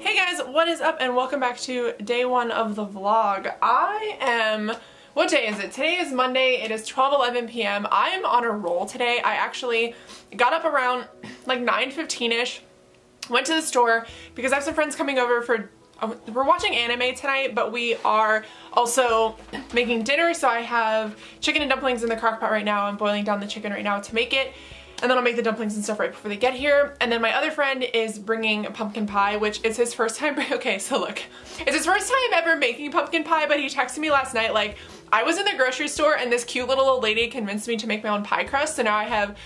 Hey guys, what is up and welcome back to day one of the vlog. What day is it? Today is Monday. It is 12:11 p.m. I am on a roll today. I actually got up around like 9:15ish, went to the store because I have some friends coming over for we're watching anime tonight, but we are also making dinner. So I have chicken and dumplings in the crock pot right now. I'm boiling down the chicken right now to make it. And then I'll make the dumplings and stuff right before they get here. And then my other friend is bringing pumpkin pie, which is his first time. Okay, so look, it's his first time ever making pumpkin pie, but he texted me last night like, I was in the grocery store and this cute little old lady convinced me to make my own pie crust. So now I have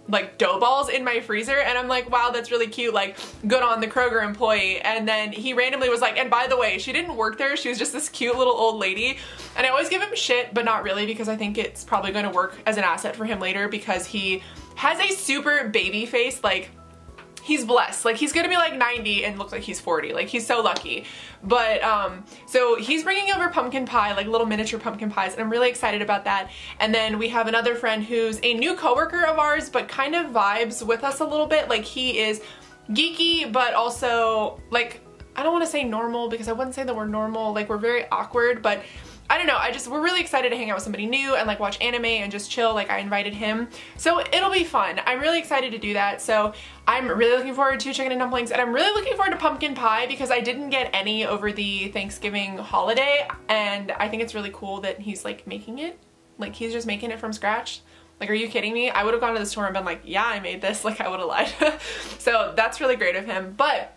like dough balls in my freezer, and I'm like, wow, that's really cute, like good on the Kroger employee. And then he randomly was like, and by the way, she didn't work there, she was just this cute little old lady. And I always give him shit, but not really, because I think it's probably going to work as an asset for him later, because he has a super baby face. Like, he's blessed. Like, he's gonna be like 90 and looks like he's 40. Like, he's so lucky. But so he's bringing over pumpkin pie, like little miniature pumpkin pies, and I'm really excited about that. And then we have another friend who's a new coworker of ours, but kind of vibes with us a little bit. Like, he is geeky, but also, like, I don't want to say normal, because I wouldn't say that we're normal. Like, we're very awkward, but I don't know, we're really excited to hang out with somebody new and like watch anime and just chill. Like, I invited him, so it'll be fun. I'm really excited to do that. So I'm really looking forward to chicken and dumplings, and I'm really looking forward to pumpkin pie because I didn't get any over the Thanksgiving holiday, and I think it's really cool that he's like making it. Like, he's just making it from scratch. Like, are you kidding me? I would have gone to the store and been like, yeah, I made this. Like, I would have lied. So that's really great of him. But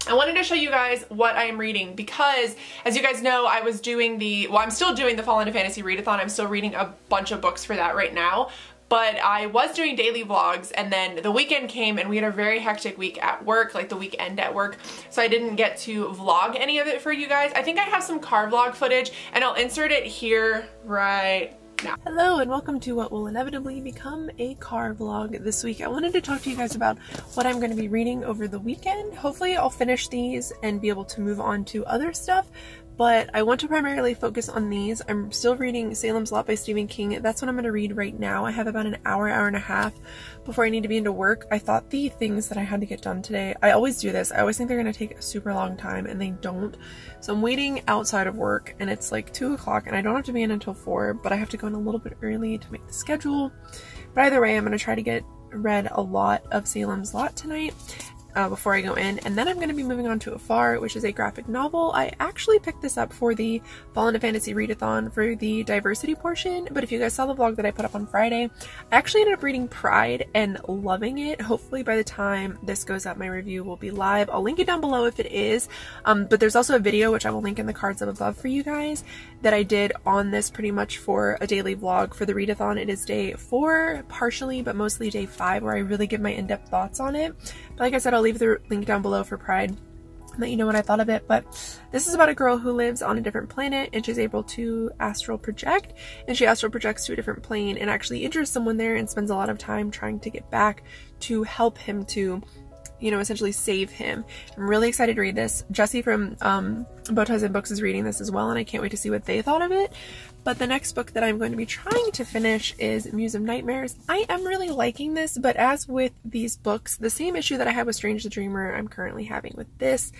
I wanted to show you guys what I am reading because, as you guys know, I was doing I'm still doing the Fall into Fantasy readathon. I'm still reading a bunch of books for that right now, but I was doing daily vlogs, and then the weekend came and we had a very hectic week at work, like the weekend at work, so I didn't get to vlog any of it for you guys. I think I have some car vlog footage, and I'll insert it here right now. Hello and welcome to what will inevitably become a car vlog this week. I wanted to talk to you guys about what I'm going to be reading over the weekend. Hopefully I'll finish these and be able to move on to other stuff, but I want to primarily focus on these. I'm still reading Salems Lot by Stephen King. That's what I'm going to read right now. I have about an hour and a half before I need to be into work. I thought the things that I had to get done today, I always do this, I always think they're going to take a super long time, and they don't. So I'm waiting outside of work, and it's like 2 o'clock, and I don't have to be in until 4, but I have to go in a little bit early to make the schedule. But either way, I'm going to try to read a lot of Salem's Lot tonight before I go in, and then I'm going to be moving on to Afar, which is a graphic novel. I actually picked this up for the Fall into Fantasy readathon for the diversity portion, but if you guys saw the vlog that I put up on Friday, I actually ended up reading Pride and loving it. Hopefully by the time this goes up, my review will be live. I'll link it down below if it is, but there's also a video, which I will link in the cards up above for you guys, that I did on this pretty much for a daily vlog for the readathon. It is day 4 partially, but mostly day 5, where I really give my in-depth thoughts on it. But like I said, I'll leave the link down below for Pride and let you know what I thought of it. But this is about a girl who lives on a different planet, and she's able to astral project, and she astral projects to a different plane and actually injures someone there and spends a lot of time trying to get back to help him to, you know, essentially save him. I'm really excited to read this. Jesse from Bowties and Books is reading this as well, and I can't wait to see what they thought of it. But the next book that I'm going to be trying to finish is Muse of Nightmares. I am really liking this, but as with these books, the same issue that I had with Strange the Dreamer, I'm currently having with this.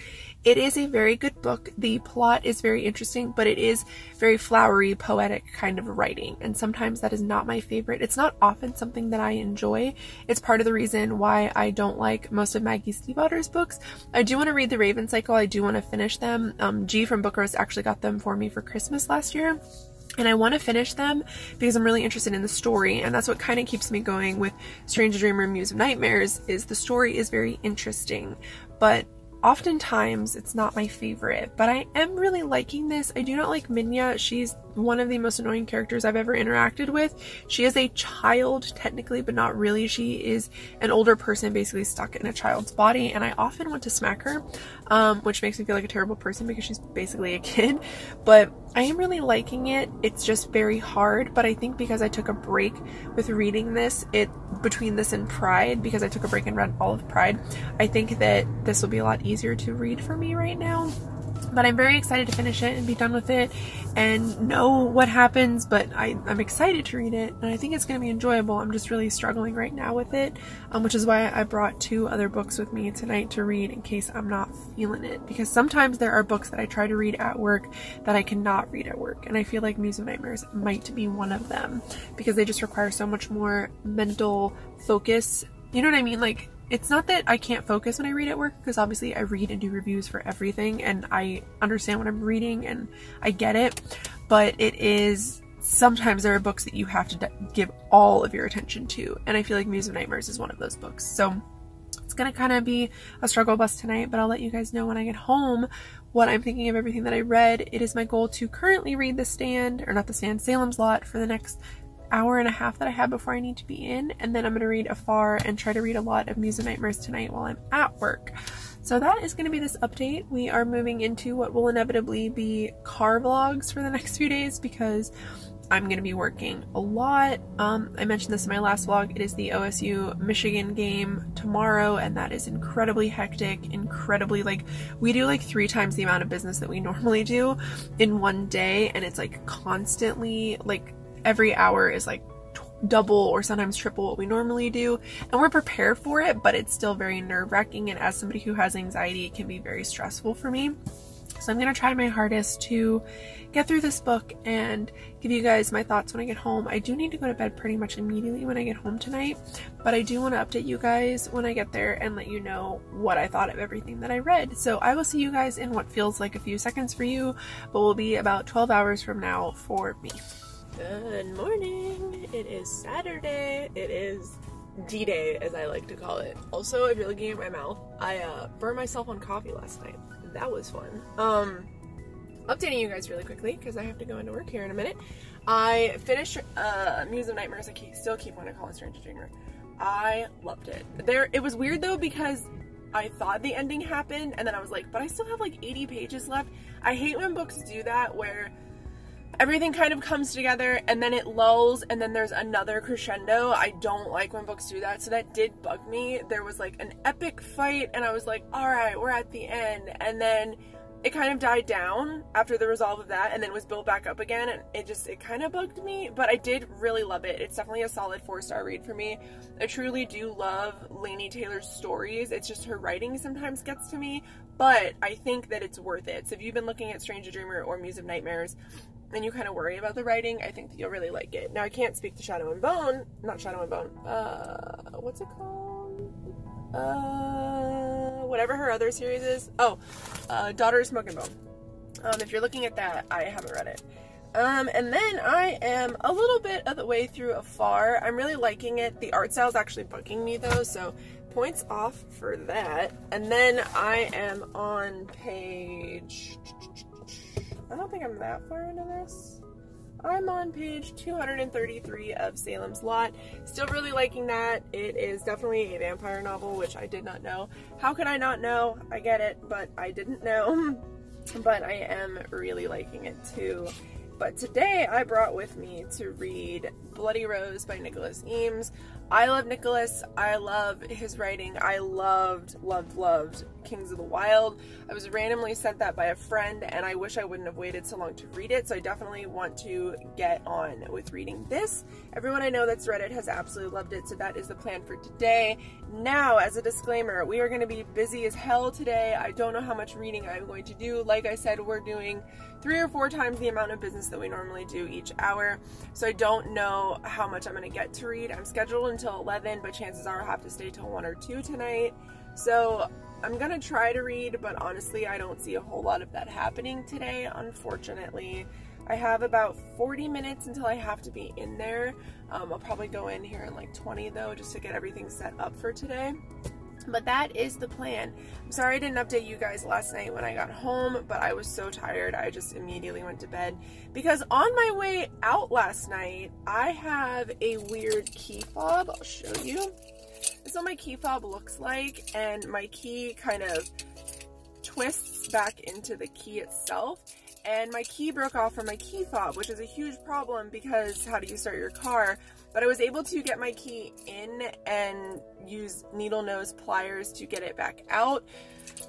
It is a very good book. The plot is very interesting, but it is very flowery, poetic kind of writing, and sometimes that is not my favorite. It's not often something that I enjoy. It's part of the reason why I don't like most of Maggie Stiefvater's books. I do want to read the Raven Cycle. I do want to finish them. G from Book Roast actually got them for me for Christmas last year, and I want to finish them because I'm really interested in the story, and that's what kind of keeps me going with Strange the Dreamer and Muse of Nightmares, is the story is very interesting, but oftentimes it's not my favorite. But I am really liking this. I do not like Minya. She's one of the most annoying characters I've ever interacted with. She is a child technically, but not really. She is an older person basically stuck in a child's body, and I often want to smack her, which makes me feel like a terrible person because she's basically a kid. But I am really liking it. It's just very hard, but I think because I took a break with reading this, between this and Pride, because I took a break and read all of Pride, I think that this will be a lot easier to read for me right now. But I'm very excited to finish it and be done with it and know what happens, but I'm excited to read it, and I think it's going to be enjoyable. I'm just really struggling right now with it, which is why I brought 2 other books with me tonight to read in case I'm not feeling it, because sometimes there are books that I try to read at work that I cannot read at work, and I feel like Muse of Nightmares might be one of them, because they just require so much more mental focus. You know what I mean? Like, it's not that I can't focus when I read at work, because obviously I read and do reviews for everything and I understand what I'm reading and I get it, but it is, sometimes there are books that you have to give all of your attention to, and I feel like Muse of Nightmares is one of those books. So it's gonna kind of be a struggle bus tonight, but I'll let you guys know when I get home what I'm thinking of everything that I read. It is my goal to currently read The Stand, or not The Stand, Salem's Lot for the next hour and a half that I have before I need to be in, and then I'm going to read Afar and try to read a lot of Muse of Nightmares tonight while I'm at work. So that is going to be this update. We are moving into what will inevitably be car vlogs for the next few days because I'm going to be working a lot. I mentioned this in my last vlog. It is the OSU Michigan game tomorrow, and that is incredibly hectic, incredibly, like, we do like 3 times the amount of business that we normally do in one day, and it's like constantly, like, every hour is like double or sometimes triple what we normally do, and we're prepared for it, but it's still very nerve-wracking, and as somebody who has anxiety, it can be very stressful for me. So I'm going to try my hardest to get through this book and give you guys my thoughts when I get home. I do need to go to bed pretty much immediately when I get home tonight, but I do want to update you guys when I get there and let you know what I thought of everything that I read. So I will see you guys in what feels like a few seconds for you, but will be about 12 hours from now for me. Good morning. It is Saturday. It is D-Day, as I like to call it. Also, if you're looking at my mouth, I burned myself on coffee last night. That was fun. Updating you guys really quickly because I have to go into work here in a minute. I finished Muse of Nightmares. I still keep wanting to call it Stranger Dreamer. I loved it. It was weird though because I thought the ending happened and then I was like, but I still have like 80 pages left. I hate when books do that where everything kind of comes together and then it lulls and then there's another crescendo. I don't like when books do that, so that did bug me. There was like an epic fight and I was like, alright, we're at the end, and then it kind of died down after the resolve of that and then was built back up again, and it kind of bugged me, but I did really love it. It's definitely a solid 4-star read for me. I truly do love Laini Taylor's stories. It's just her writing sometimes gets to me, but I think that it's worth it. So if you've been looking at Stranger Dreamer or Muse of Nightmares and you kind of worry about the writing, I think that you'll really like it. Now, I can't speak to Shadow and Bone. Not Shadow and Bone. What's it called? Whatever her other series is. Oh, Daughter of Smoke and Bone. If you're looking at that, I haven't read it. And then I am a little bit of the way through Afar. I'm really liking it. The art style is actually bugging me though, so points off for that. And then I am on page... I don't think I'm that far into this. I'm on page 233 of Salems Lot. Still really liking that. It is definitely a vampire novel, which I did not know. How could I not know? I get it, but I didn't know. But I am really liking it too. But today I brought with me to read Bloody Rose by Nicholas Eames. I love Nicholas. I love his writing. I loved Kings of the Wild. I was randomly sent that by a friend and I wish I wouldn't have waited so long to read it, so I definitely want to get on with reading this. Everyone I know that's read it has absolutely loved it, so that is the plan for today. Now, as a disclaimer, we are going to be busy as hell today. I don't know how much reading I'm going to do. Like I said, we're doing 3 or 4 times the amount of business that we normally do each hour, so I don't know how much I'm going to get to read. I'm scheduled until 11, but chances are I'll have to stay till 1 or 2 tonight. So I'm gonna try to read, but honestly I don't see a whole lot of that happening today, unfortunately. I have about 40 minutes until I have to be in there. I'll probably go in here in like 20 though, just to get everything set up for today. But that is the plan. I'm sorry I didn't update you guys last night when I got home, but I was so tired I just immediately went to bed. Because on my way out last night, I have a weird key fob. I'll show you. This is what my key fob looks like, and my key kind of twists back into the key itself. And my key broke off from my key fob, which is a huge problem because how do you start your car? but I was able to get my key in and use needle nose pliers to get it back out.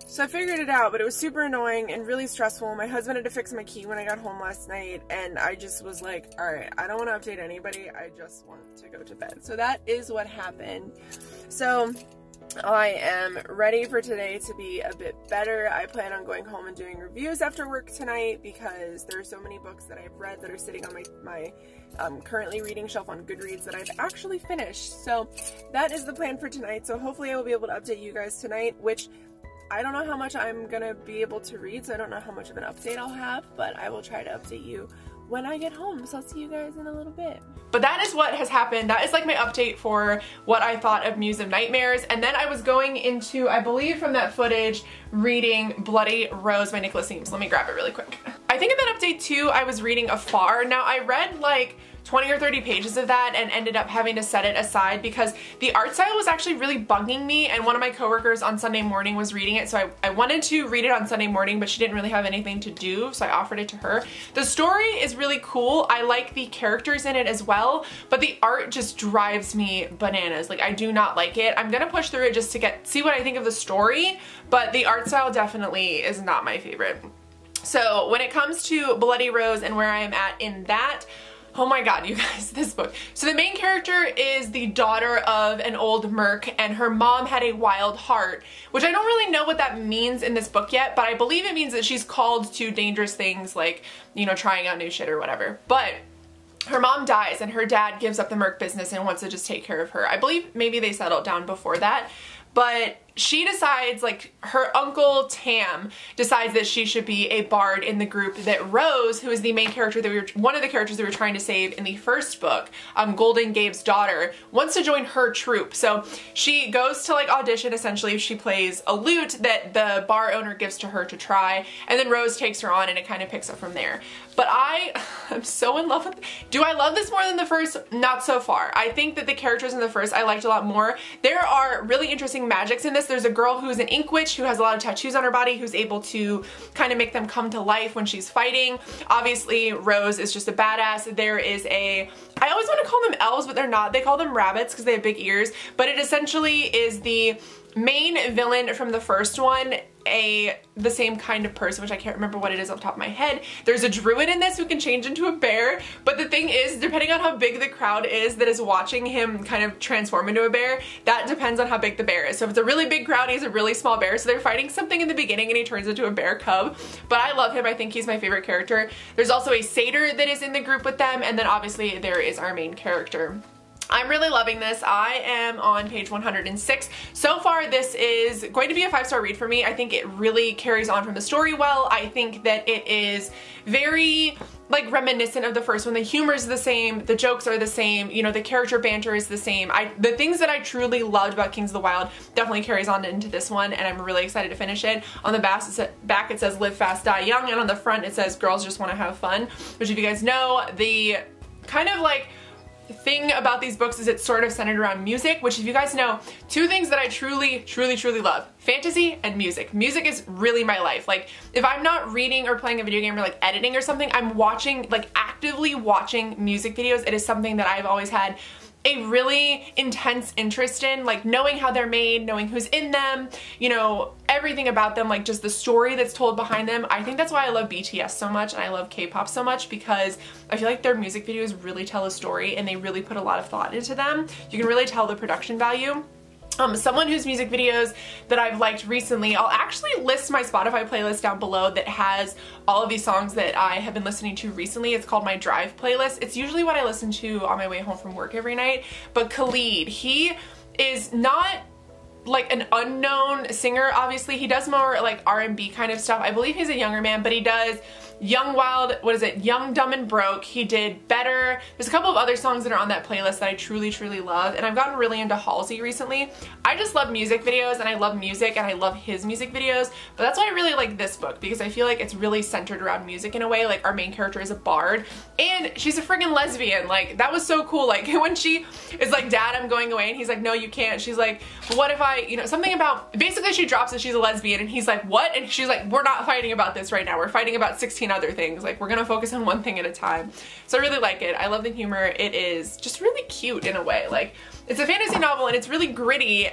So I figured it out, but it was super annoying and really stressful. My husband had to fix my key when I got home last night, and I just was like, alright, I don't want to update anybody, I just want to go to bed. So that is what happened. So I am ready for today to be a bit better. I plan on going home and doing reviews after work tonight because there are so many books that I've read that are sitting on my currently reading shelf on Goodreads that I've actually finished. So that is the plan for tonight. So hopefully I will be able to update you guys tonight, which I don't know how much I'm gonna be able to read, so I don't know how much of an update I'll have, but I will try to update you when I get home, so I'll see you guys in a little bit. But that is what has happened. That is like my update for what I thought of Muse of Nightmares, and then I was going into, I believe from that footage, reading Bloody Rose by Nicholas Eames. Let me grab it really quick. I think in that update too, I was reading Afar. Now I read like 20 or 30 pages of that and ended up having to set it aside because the art style was actually really bugging me, and one of my coworkers on Sunday morning was reading it, so I wanted to read it on Sunday morning, but she didn't really have anything to do, so I offered it to her. The story is really cool. I like the characters in it as well, but the art just drives me bananas. Like, I do not like it. I'm gonna push through it just to see what I think of the story, but the art style definitely is not my favorite. So when it comes to Bloody Rose and where I am at in that, oh my god, you guys, this book. So the main character is the daughter of an old merc, and her mom had a wild heart, which I don't really know what that means in this book yet, but I believe it means that she's called to dangerous things like, you know, trying out new shit or whatever. But her mom dies and her dad gives up the merc business and wants to just take care of her. I believe maybe they settled down before that, but she decides, like, her uncle Tam decides that she should be a bard in the group that Rose, who is the main character that one of the characters that we were trying to save in the first book, Golden Gabe's daughter, wants to join her troupe. So she goes to like audition, essentially. She plays a lute that the bar owner gives to her to try, and then Rose takes her on and it kind of picks up from there. But I'm so in love with it. Do I love this more than the first? Not so far. I think that the characters in the first I liked a lot more. There are really interesting magics in this. There's a girl who's an ink witch who has a lot of tattoos on her body who's able to kind of make them come to life when she's fighting. Obviously, Rose is just a badass. There is I always want to call them elves, but they're not. They call them rabbits because they have big ears, but it essentially is the main villain from the first one, the same kind of person, which I can't remember what it is off the top of my head. There's a druid in this who can change into a bear, but the thing is, depending on how big the crowd is that is watching him kind of transform into a bear, that depends on how big the bear is. So if it's a really big crowd, he's a really small bear, so they're fighting something in the beginning and he turns into a bear cub. But I love him. I think he's my favorite character. There's also a satyr that is in the group with them, and then obviously there is our main character. I'm really loving this. I am on page 106. So far, this is going to be a 5-star read for me. I think it really carries on from the story well. I think that it is very like reminiscent of the first one. The humor is the same, the jokes are the same, you know, the character banter is the same. The things that I truly loved about Kings of the Wild definitely carries on into this one, and I'm really excited to finish it. On the back it says live fast, die young, and on the front it says girls just want to have fun, which if you guys know, the kind of like thing about these books is it's sort of centered around music, which if you guys know, two things that I truly love: fantasy and music. Music is really my life. Like, if I'm not reading or playing a video game or like editing or something, I'm watching, like actively watching music videos. It is something that I've always had a really intense interest in, like knowing how they're made, knowing who's in them, you know, everything about them, like just the story that's told behind them. I think that's why I love BTS so much and I love K-pop so much, because I feel like their music videos really tell a story and they really put a lot of thought into them. You can really tell the production value. Someone whose music videos that I've liked recently, I'll actually list my Spotify playlist down below that has all of these songs that I have been listening to recently. It's called my Drive playlist. It's usually what I listen to on my way home from work every night. But Khalid, he is not like an unknown singer, obviously. He does more like R&B kind of stuff. I believe he's a younger man, but he does Young Wild, what is it? Young, Dumb, and Broke. He did Better. There's a couple of other songs that are on that playlist that I truly love, and I've gotten really into Halsey recently. I just love music videos, and I love music, and I love his music videos, but that's why I really like this book, because I feel like it's really centered around music in a way. Like, our main character is a bard, and she's a friggin' lesbian. Like, that was so cool. Like, when she is like, Dad, I'm going away, and he's like, no, you can't. She's like, but what if I, you know, something about, basically she drops that she's a lesbian, and he's like, what? And she's like, we're not fighting about this right now. We're fighting about 16 15 other things. Like, we're gonna focus on one thing at a time. So I really like it. I love the humor. It is just really cute in a way. Like, it's a fantasy novel and it's really gritty,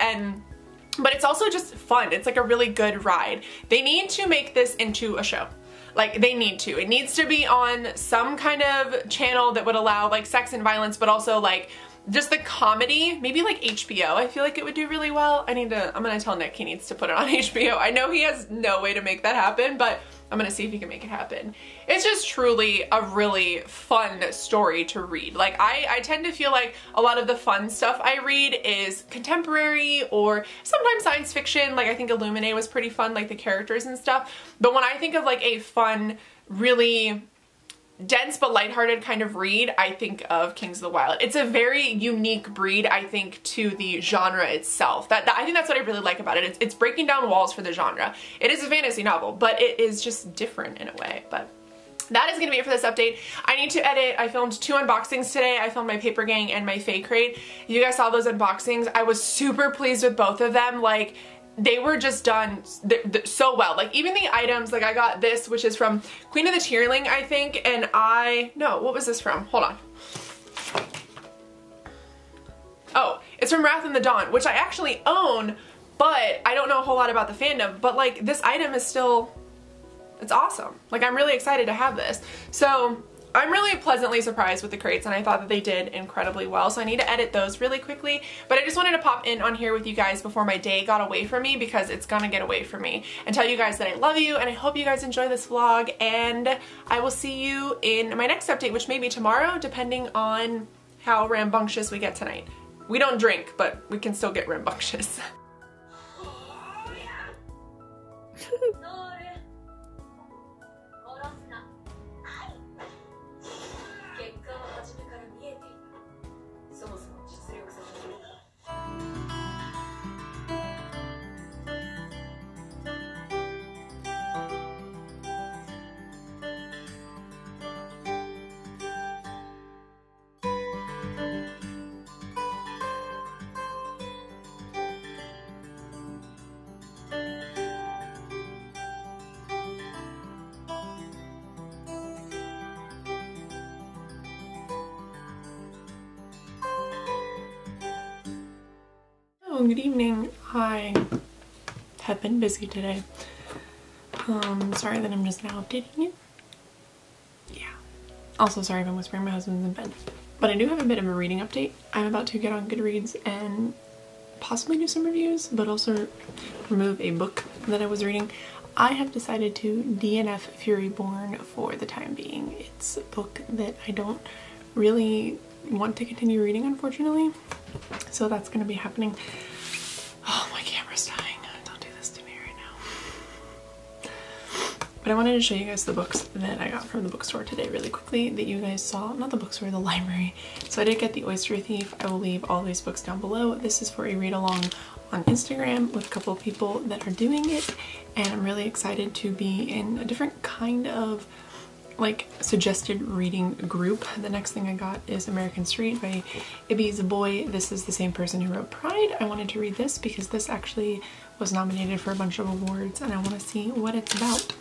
but it's also just fun. It's like a really good ride. They need to make this into a show. Like, they need to. It needs to be on some kind of channel that would allow like sex and violence, but also like just the comedy, maybe like HBO. I feel like it would do really well. I'm gonna tell Nick he needs to put it on HBO. I know he has no way to make that happen, but I'm gonna see if he can make it happen. It's just truly a really fun story to read. Like, I tend to feel like a lot of the fun stuff I read is contemporary or sometimes science fiction. Like, I think Illuminae was pretty fun, like the characters and stuff. But when I think of like a fun, really dense but lighthearted kind of read, I think of Kings of the Wild. It's a very unique breed, I think, to the genre itself. I think that's what I really like about it. It's breaking down walls for the genre. It is a fantasy novel, but it is just different in a way. But that is going to be it for this update. I need to edit. I filmed 2 unboxings today. I filmed my Paper Gang and my Fae Crate. You guys saw those unboxings. I was super pleased with both of them. Like, they were just done so well. Like, even the items, like I got this, which is from Queen of the Tierling, I think, and no, what was this from? Hold on. Oh, it's from Wrath in the Dawn, which I actually own, but I don't know a whole lot about the fandom, but like, this item is still, it's awesome. Like, I'm really excited to have this. So I'm really pleasantly surprised with the crates, and I thought that they did incredibly well, so I need to edit those really quickly. But I just wanted to pop in on here with you guys before my day got away from me, because it's gonna get away from me, and tell you guys that I love you, and I hope you guys enjoy this vlog, and I will see you in my next update, which may be tomorrow, depending on how rambunctious we get tonight. We don't drink, but we can still get rambunctious. Good evening. I have been busy today. Sorry that I'm just now updating you. Yeah. Also sorry if I'm whispering, my husband's in bed. But I do have a bit of a reading update. I'm about to get on Goodreads and possibly do some reviews, but also remove a book that I was reading. I have decided to DNF Furyborn for the time being. It's a book that I don't really want to continue reading, unfortunately. So that's going to be happening. Oh, my camera's dying. Don't do this to me right now. But I wanted to show you guys the books that I got from the bookstore today really quickly that you guys saw. Not the bookstore, the library. So I did get the Oyster Thief. I will leave all these books down below. This is for a read along on Instagram with a couple of people that are doing it. And I'm really excited to be in a different kind of like suggested reading group. The next thing I got is American Street by Ibby Zaboy. This is the same person who wrote Pride. I wanted to read this because this actually was nominated for a bunch of awards, and I want to see what it's about.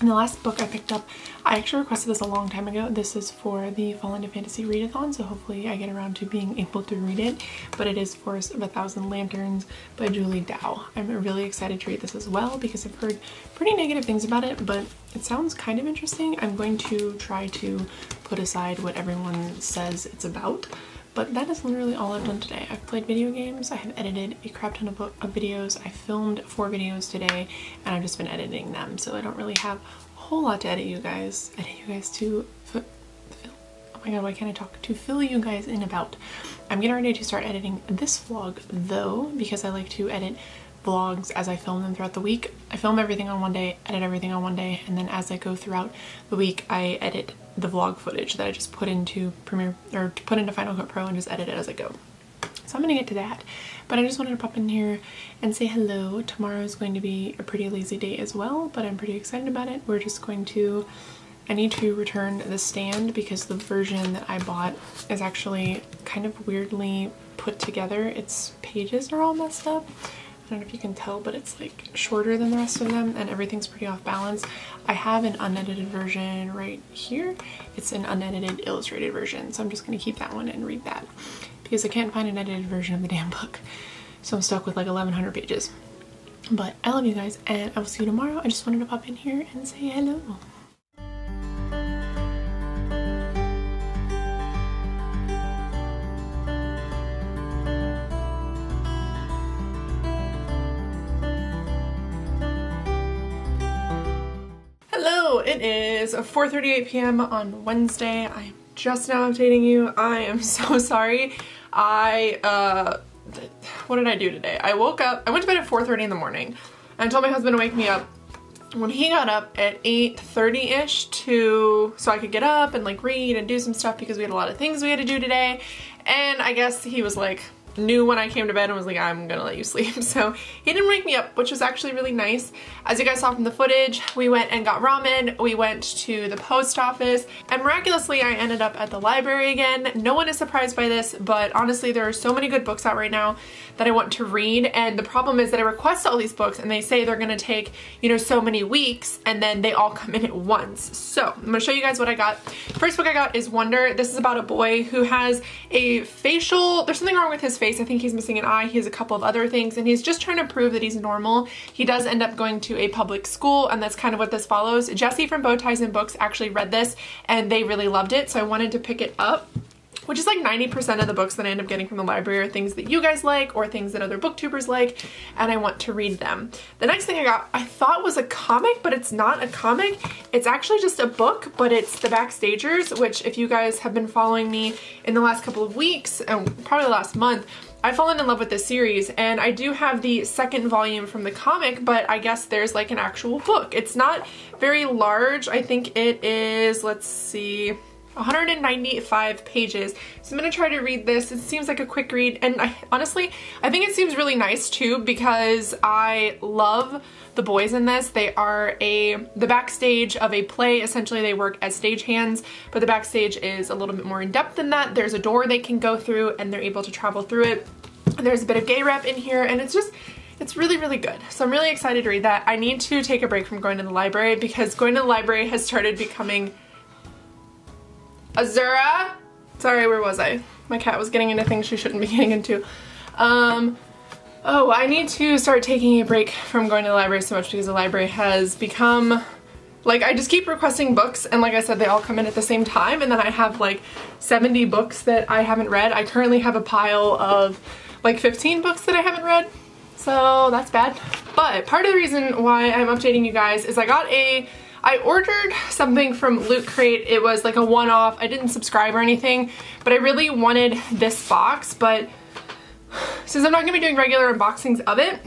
And the last book I picked up, I actually requested this a long time ago. This is for the Fall into Fantasy readathon, so hopefully I get around to being able to read it. But it is Forest of a Thousand Lanterns by Julie Dow. I'm really excited to read this as well because I've heard pretty negative things about it, but it sounds kind of interesting. I'm going to try to put aside what everyone says it's about. But that is literally all I've done today. I've played video games, I have edited a crap ton of videos, I filmed 4 videos today, and I've just been editing them, so I don't really have a whole lot to edit you guys to oh my god, why can't I talk? To fill you guys in about. I'm getting ready to start editing this vlog though, because I like to edit vlogs as I film them throughout the week. I film everything on one day, edit everything on one day, and then as I go throughout the week, I edit the vlog footage that I just put into Premiere, or put into Final Cut Pro, and just edit it as I go. So I'm gonna get to that, but I just wanted to pop in here and say hello. Tomorrow is going to be a pretty lazy day as well, but I'm pretty excited about it. We're just going to, I need to return the stand because the version that I bought is actually kind of weirdly put together. Its pages are all messed up. I don't know if you can tell, but it's like shorter than the rest of them and everything's pretty off balance. I have an unedited version right here. It's an unedited illustrated version, so I'm just gonna keep that one and read that because I can't find an edited version of the damn book. So I'm stuck with like 1100 pages. But I love you guys and I will see you tomorrow. I just wanted to pop in here and say hello. It is 4:38 p.m. on Wednesday. I am just now updating you. I am so sorry. What did I do today? I woke up, I went to bed at 4:30 in the morning and I told my husband to wake me up when he got up at 8:30-ish so I could get up and like read and do some stuff because we had a lot of things we had to do today. And I guess he was like, knew when I came to bed and was like, I'm gonna let you sleep. So he didn't wake me up, which was actually really nice. As you guys saw from the footage, we went and got ramen, we went to the post office, and miraculously I ended up at the library again. No one is surprised by this, but honestly there are so many good books out right now that I want to read, and the problem is that I request all these books and they say they're gonna take, you know, so many weeks and then they all come in at once. So I'm gonna show you guys what I got. First book I got is Wonder. This is about a boy who has a facial, there's something wrong with his face. I think he's missing an eye. He has a couple of other things and he's just trying to prove that he's normal. He does end up going to a public school and that's kind of what this follows. Jesse from Bow Ties and Books actually read this and they really loved it, so I wanted to pick it up. Which is like 90% of the books that I end up getting from the library are things that you guys like or things that other booktubers like, and I want to read them. The next thing I got, I thought was a comic, but it's not a comic. It's actually just a book, but it's the Backstagers, which if you guys have been following me in the last couple of weeks, probably the last month, I've fallen in love with this series, and I do have the second volume from the comic, but I guess there's like an actual book. It's not very large. I think it is, let's see, 195 pages. So I'm gonna try to read this. It seems like a quick read, and honestly, I think it seems really nice too because I love the boys in this. They are the backstage of a play. Essentially, they work as stagehands, but the backstage is a little bit more in depth than that. There's a door they can go through and they're able to travel through it. And there's a bit of gay rep in here, and it's really, really good. So I'm really excited to read that. I need to take a break from going to the library because going to the library has started becoming Azura? Sorry, where was I? My cat was getting into things she shouldn't be getting into. Oh, I need to start taking a break from going to the library so much because the library has become, like, I just keep requesting books and like I said, they all come in at the same time and then I have like 70 books that I haven't read. I currently have a pile of like 15 books that I haven't read, so that's bad. But part of the reason why I'm updating you guys is I ordered something from Loot Crate. It was like a one-off. I didn't subscribe or anything, but I really wanted this box. But since I'm not gonna be doing regular unboxings of it,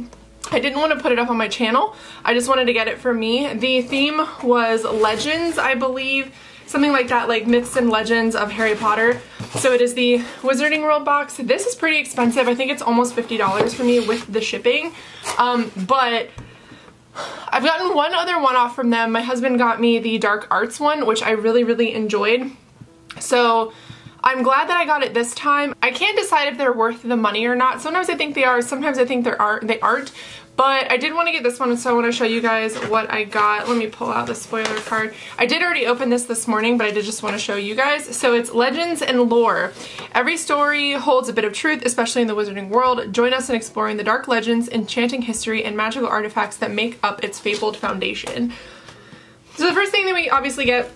I didn't want to put it up on my channel. I just wanted to get it for me. The theme was legends, I believe. Something like that, like myths and legends of Harry Potter. So it is the Wizarding World box. This is pretty expensive. I think it's almost $50 for me with the shipping. But I've gotten one other one-off from them. My husband got me the Dark Arts one, which I really, really enjoyed. So I'm glad that I got it this time. I can't decide if they're worth the money or not. Sometimes I think they are, sometimes I think they aren't. But I did want to get this one, so I want to show you guys what I got. Let me pull out the spoiler card. I did already open this morning, but I did just want to show you guys. So it's Legends and Lore. Every story holds a bit of truth, especially in the wizarding world. Join us in exploring the dark legends, enchanting history, and magical artifacts that make up its fabled foundation. So the first thing that we obviously get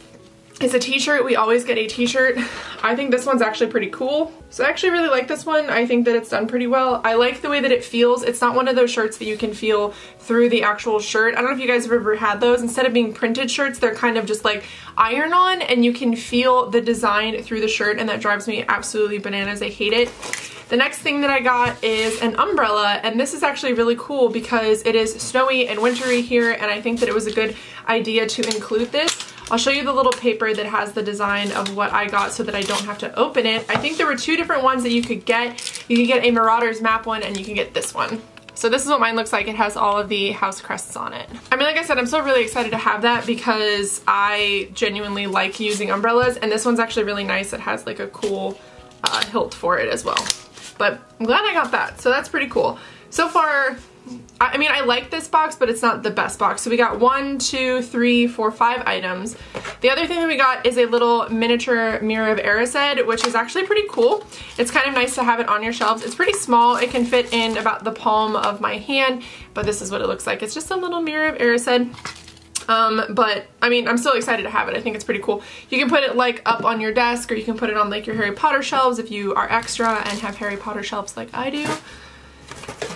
is a t-shirt. We always get a t-shirt. I think this one's actually pretty cool. So I actually really like this one. I think that it's done pretty well. I like the way that it feels. It's not one of those shirts that you can feel through the actual shirt. I don't know if you guys have ever had those. Instead of being printed shirts, they're kind of just like iron on and you can feel the design through the shirt, and that drives me absolutely bananas. I hate it. The next thing that I got is an umbrella, and this is actually really cool because it is snowy and wintry here, and I think that it was a good idea to include this. I'll show you the little paper that has the design of what I got so that I don't have to open it. I think there were two different ones that you could get. You can get a Marauders map one and you can get this one. So this is what mine looks like. It has all of the house crests on it. I mean, like I said, I'm still really excited to have that because I genuinely like using umbrellas, and this one's actually really nice. It has like a cool hilt for it as well. But I'm glad I got that, so that's pretty cool. So far, I mean, I like this box, but it's not the best box. So we got 1, 2, 3, 4, 5 items. The other thing that we got is a little miniature mirror of Erised, which is actually pretty cool. It's kind of nice to have it on your shelves. It's pretty small. It can fit in about the palm of my hand, but this is what it looks like. It's just a little mirror of Erised. But I mean, I'm still excited to have it. I think it's pretty cool. You can put it like up on your desk, or you can put it on like your Harry Potter shelves if you are extra and have Harry Potter shelves like I do.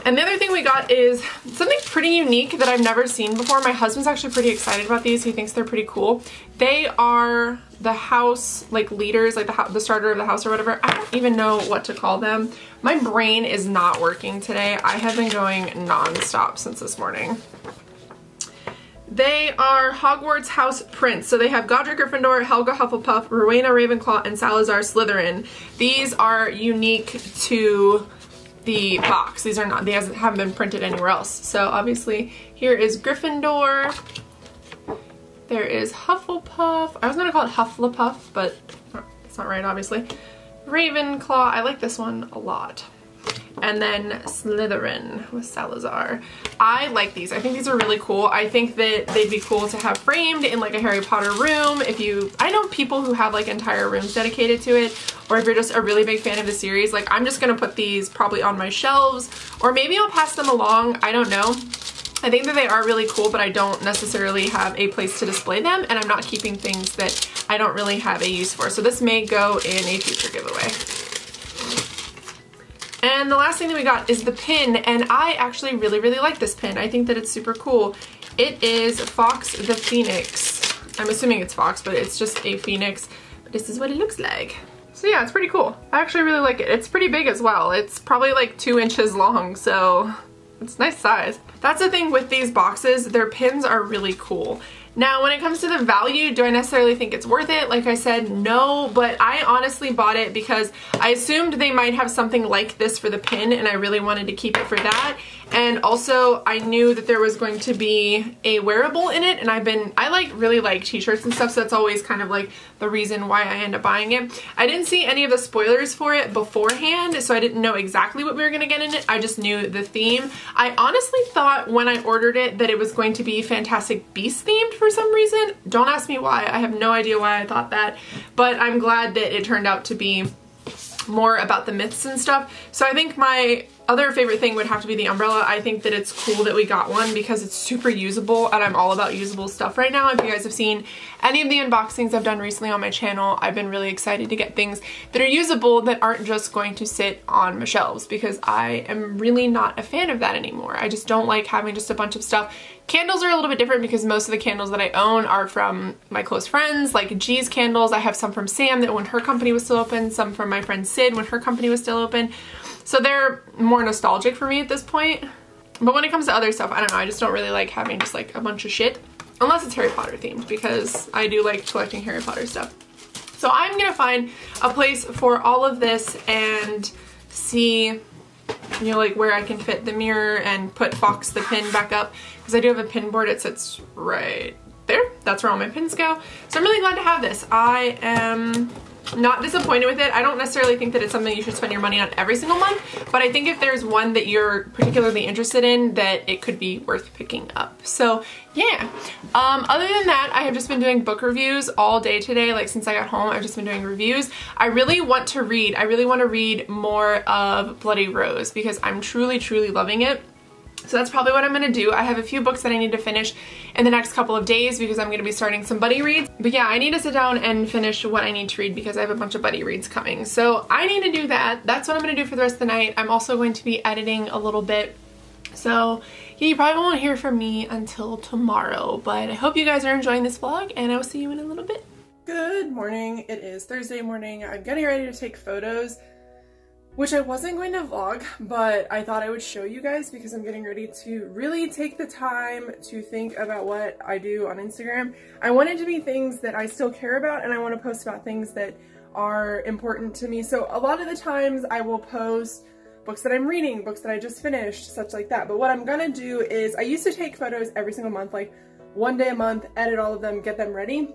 And the other thing we got is something pretty unique that I've never seen before. My husband's actually pretty excited about these. He thinks they're pretty cool. They are the house like leaders, like the starter of the house or whatever. I don't even know what to call them. My brain is not working today. I have been going non-stop since this morning. They are Hogwarts House Prince. So they have Godric Gryffindor, Helga Hufflepuff, Rowena Ravenclaw, and Salazar Slytherin. These are unique to the box. These are not, they haven't been printed anywhere else. So obviously here is Gryffindor. There is Hufflepuff. I was gonna call it Hufflepuff, but it's not right, obviously. Ravenclaw. I like this one a lot. And then Slytherin with Salazar. I like these. I think these are really cool. I think that they'd be cool to have framed in like a Harry Potter room. I know people who have like entire rooms dedicated to it, or if you're just a really big fan of the series, like I'm just gonna put these probably on my shelves, or maybe I'll pass them along. I don't know. I think that they are really cool, but I don't necessarily have a place to display them, and I'm not keeping things that I don't really have a use for. So this may go in a future giveaway. And the last thing that we got is the pin, and I actually really, really like this pin. I think that it's super cool. It is Fox the Phoenix. I'm assuming it's Fox, but it's just a phoenix. But this is what it looks like. So yeah, it's pretty cool. I actually really like it. It's pretty big as well. It's probably like 2 inches long, so it's nice size. That's the thing with these boxes, their pins are really cool. Now, when it comes to the value, do I necessarily think it's worth it? Like I said, no, but I honestly bought it because I assumed they might have something like this for the pin, and I really wanted to keep it for that. And also, I knew that there was going to be a wearable in it, and I really like t-shirts and stuff, so that's always kind of like the reason why I end up buying it. I didn't see any of the spoilers for it beforehand, so I didn't know exactly what we were gonna get in it. I just knew the theme. I honestly thought when I ordered it that it was going to be Fantastic Beasts themed for some reason. Don't ask me why. I have no idea why I thought that, but I'm glad that it turned out to be more about the myths and stuff. So I think my other favorite thing would have to be the umbrella. I think that it's cool that we got one because it's super usable, and I'm all about usable stuff right now. If you guys have seen any of the unboxings I've done recently on my channel, I've been really excited to get things that are usable that aren't just going to sit on my shelves, because I am really not a fan of that anymore. I just don't like having just a bunch of stuff. Candles are a little bit different because most of the candles that I own are from my close friends, like G's candles. I have some from Sam that when her company was still open, some from my friend Sid when her company was still open. So they're more nostalgic for me at this point. But when it comes to other stuff, I don't know, I just don't really like having just like a bunch of shit. Unless it's Harry Potter themed, because I do like collecting Harry Potter stuff. So I'm gonna find a place for all of this and see, you know, like where I can fit the mirror and put Fox the pin back up, because I do have a pin board. It sits right there. That's where all my pins go. So I'm really glad to have this. I am not disappointed with it. I don't necessarily think that it's something you should spend your money on every single month, but I think if there's one that you're particularly interested in, that it could be worth picking up. So yeah. Other than that, I have just been doing book reviews all day today. Like since I got home, I've just been doing reviews. I really want to read. I really want to read more of Bloody Rose because I'm truly, truly loving it. So that's probably what I'm gonna do. I have a few books that I need to finish in the next couple of days because I'm gonna be starting some buddy reads. But yeah, I need to sit down and finish what I need to read because I have a bunch of buddy reads coming. So I need to do that. That's what I'm gonna do for the rest of the night. I'm also going to be editing a little bit. So yeah, you probably won't hear from me until tomorrow, but I hope you guys are enjoying this vlog, and I will see you in a little bit. Good morning. It is Thursday morning. I'm getting ready to take photos, which I wasn't going to vlog, but I thought I would show you guys because I'm getting ready to really take the time to think about what I do on Instagram. I want it to be things that I still care about, and I want to post about things that are important to me. So a lot of the times I will post books that I'm reading, books that I just finished, such like that. But what I'm gonna do is, I used to take photos every single month, like one day a month, edit all of them, get them ready.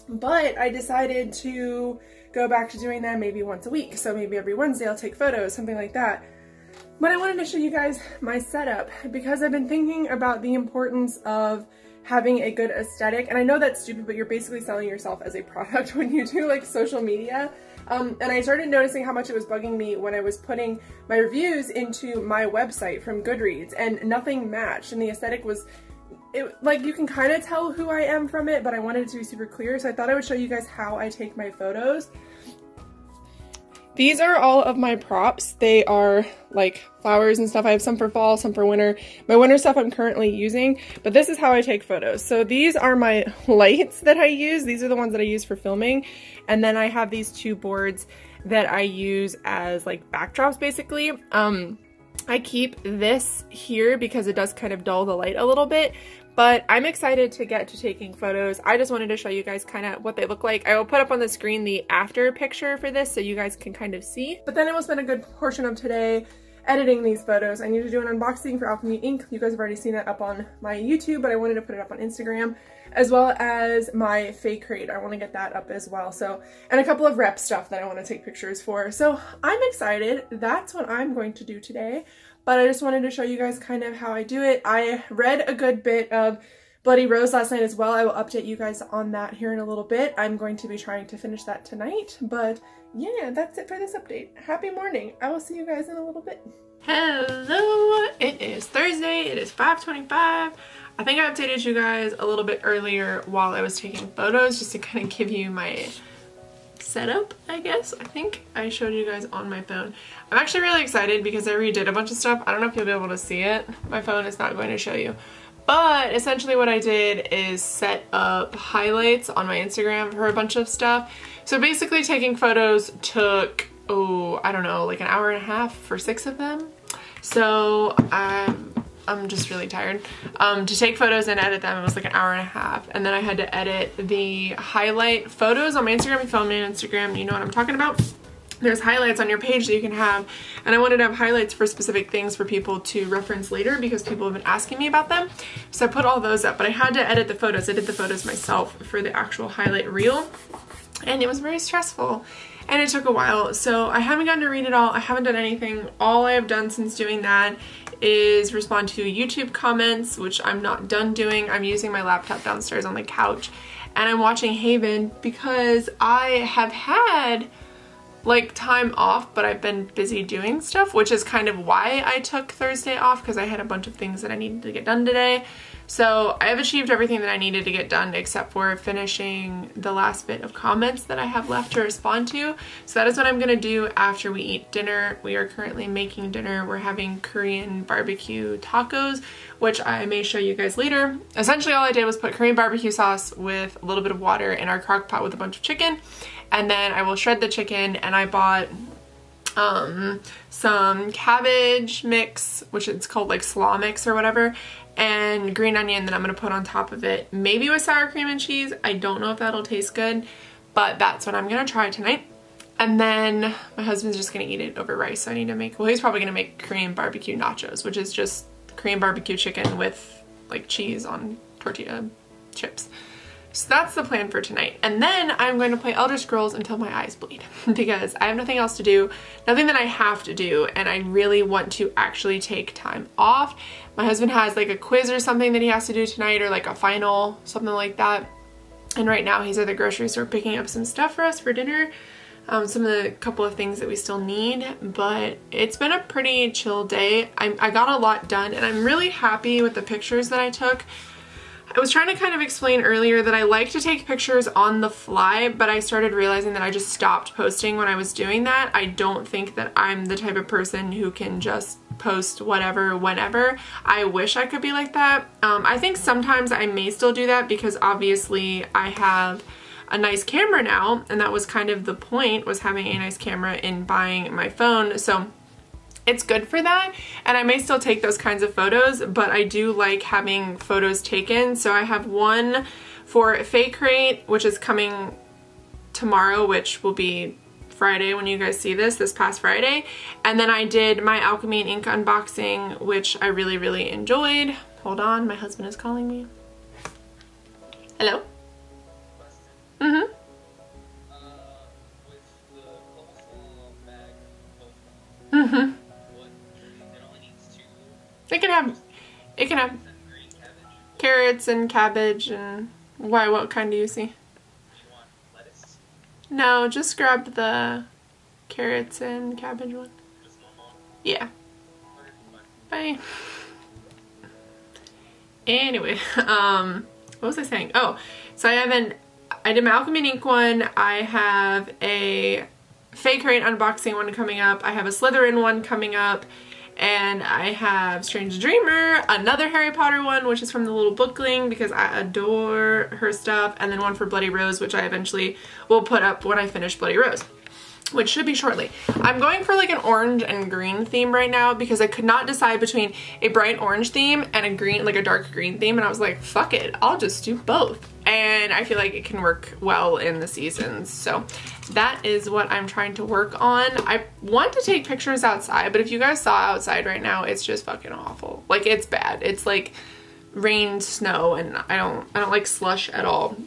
But I decided to go back to doing that maybe once a week. So maybe every Wednesday I'll take photos, something like that. But I wanted to show you guys my setup because I've been thinking about the importance of having a good aesthetic. And I know that's stupid, but you're basically selling yourself as a product when you do like social media. And I started noticing how much it was bugging me when I was putting my reviews into my website from Goodreads, and nothing matched, and the aesthetic was, like, you can kind of tell who I am from it, but I wanted it to be super clear, so I thought I would show you guys how I take my photos. These are all of my props. They are like flowers and stuff. I have some for fall, some for winter. My winter stuff I'm currently using, but this is how I take photos. So these are my lights that I use. These are the ones that I use for filming. And then I have these two boards that I use as like backdrops basically. I keep this here because it does kind of dull the light a little bit, but I'm excited to get to taking photos. I just wanted to show you guys kind of what they look like. I will put up on the screen the after picture for this so you guys can kind of see. But then I will spend a good portion of today editing these photos. I need to do an unboxing for Alchemy Ink. You guys have already seen that up on my YouTube, but I wanted to put it up on Instagram, as well as my fake crate. I want to get that up as well. So, and a couple of rep stuff that I want to take pictures for. So I'm excited. That's what I'm going to do today. But I just wanted to show you guys kind of how I do it. I read a good bit of Bloody Rose last night as well. I will update you guys on that here in a little bit. I'm going to be trying to finish that tonight, but yeah, that's it for this update. Happy morning. I will see you guys in a little bit. Hello, it is Thursday. It is 5:25. I think I updated you guys a little bit earlier while I was taking photos just to kind of give you my setup, I guess. I think I showed you guys on my phone. I'm actually really excited because I redid a bunch of stuff. I don't know if you'll be able to see it. My phone is not going to show you. But essentially what I did is set up highlights on my Instagram for a bunch of stuff. So basically taking photos took, I don't know, like an hour and a half for 6 of them. So I'm just really tired. To take photos and edit them, it was like an hour and a half. And then I had to edit the highlight photos on my Instagram. If you follow me on Instagram, you know what I'm talking about. There's highlights on your page that you can have, and I wanted to have highlights for specific things for people to reference later because people have been asking me about them. So I put all those up, but I had to edit the photos. I did the photos myself for the actual highlight reel, and it was very stressful. And it took a while, so I haven't gotten to read it all. I haven't done anything. All I have done since doing that is respond to YouTube comments, which I'm not done doing. I'm using my laptop downstairs on the couch, and I'm watching Haven because I have had like time off, but I've been busy doing stuff, which is kind of why I took Thursday off, because I had a bunch of things that I needed to get done today. So I have achieved everything that I needed to get done except for finishing the last bit of comments that I have left to respond to. So that is what I'm gonna do after we eat dinner. We are currently making dinner. We're having Korean barbecue tacos, which I may show you guys later. Essentially all I did was put Korean barbecue sauce with a little bit of water in our crock pot with a bunch of chicken, and then I will shred the chicken, and I bought some cabbage mix, which it's called like slaw mix or whatever, and green onion that I'm gonna put on top of it, maybe with sour cream and cheese. I don't know if that'll taste good, but that's what I'm gonna try tonight. And then my husband's just gonna eat it over rice, so I need to make, well, he's probably gonna make Korean barbecue nachos, which is just Korean barbecue chicken with like cheese on tortilla chips. So that's the plan for tonight. And then I'm going to play Elder Scrolls until my eyes bleed because I have nothing else to do, nothing that I have to do, and I really want to actually take time off. My husband has like a quiz or something that he has to do tonight, or like a final, something like that. And right now he's at the grocery store picking up some stuff for us for dinner. Some of the couple of things that we still need, but it's been a pretty chill day. I got a lot done, and I'm really happy with the pictures that I took. I was trying to kind of explain earlier that I like to take pictures on the fly, but I started realizing that I just stopped posting when I was doing that. I don't think that I'm the type of person who can just post whatever, whenever. I wish I could be like that. I think sometimes I may still do that because obviously I have a nice camera now, and that was kind of the point, was having a nice camera in buying my phone. So it's good for that, and I may still take those kinds of photos, but I do like having photos taken. So I have one for Fake Crate, which is coming tomorrow, which will be Friday when you guys see this past Friday. And then I did my Alchemy and Ink unboxing, which I really, really enjoyed. Hold on, my husband is calling me. Hello? Mm-hmm. Mm-hmm. It can have carrots and cabbage and why, what kind do you see? No, just grab the carrots and cabbage one. Yeah. Bye. Anyway, what was I saying? Oh, so I did my Alchemy and Ink one. I have a Fake Crate unboxing one coming up. I have a Slytherin one coming up. And I have Strange Dreamer, another Harry Potter one, which is from the Little Bookling because I adore her stuff, and then one for Bloody Rose, which I eventually will put up when I finish Bloody Rose, which should be shortly. I'm going for like an orange and green theme right now because I could not decide between a bright orange theme and a green, like a dark green theme, and I was like, fuck it, I'll just do both. And I feel like it can work well in the seasons. So that is what I'm trying to work on. I want to take pictures outside, but if you guys saw outside right now, it's just fucking awful. Like, it's bad. It's like rain, snow, and I don't like slush at all.